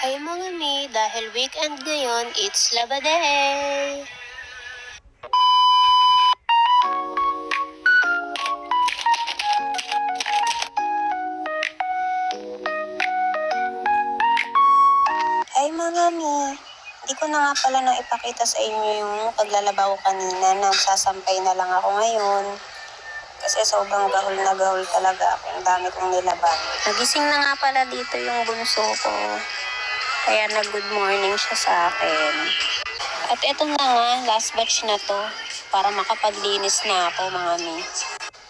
Hi mga mi, dahil weekend ngayon, it's Laba Day! Hi mga mi, hindi ko na nga pala nang ipakita sa inyo yung paglalaba ko kanina. Nagsasampay na lang ako ngayon. Kasi sobrang gahol na gahol talaga ako. Ang dami kong nilaban. Nagising na nga pala dito yung bunso ko. Kaya nag-good morning siya sa akin. At eto na nga, last batch na to. Para makapaglinis na ako mga mi.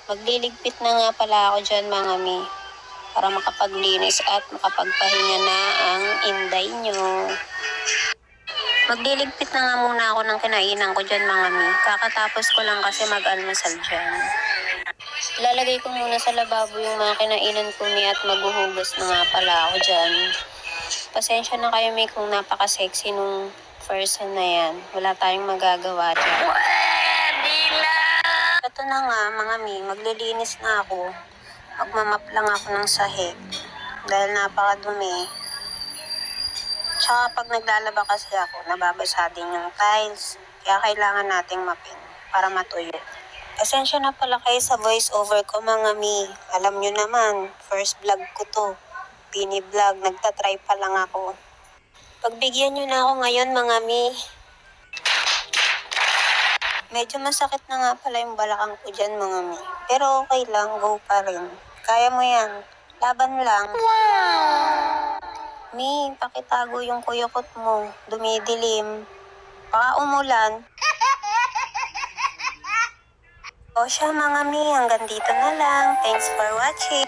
Magliligpit na nga pala ako dyan mga mi. Para makapaglinis at makapagpahinga na ang inday nyo. Magliligpit na nga muna ako ng kinainan ko dyan mga mi. Kakatapos ko lang kasi mag-almusal dyan. Ilalagay ko muna sa lababo yung mga kinainan ko mi at maghuhugas na nga pala ako dyan. Pasensya na kayo mi kung napaka-sexy nung person na yan. Wala tayong magagawa dyan. Ito na nga mga mi, maglilinis na ako. Magmamap lang ako ng sahig dahil napakadumi. Tsaka pag naglalaba kasi ako, nababasa din yung tiles. Kaya kailangan nating mapin para matuyo. Pasensya na pala kayo sa voice over ko mga mi. Alam nyo naman, first vlog ko to. Bini vlog, nagtatry pa lang ako. Pagbigyan nyo na ako ngayon mga mi. Medyo masakit na nga pala yung balakang ko dyan mga mi. Pero okay lang, go pa rin. Kaya mo yan. Laban lang. Mi, pakitago yung kuyukot mo. Dumidilim. Baka umulan. O siya mga mi, hanggang dito na lang. Thanks for watching.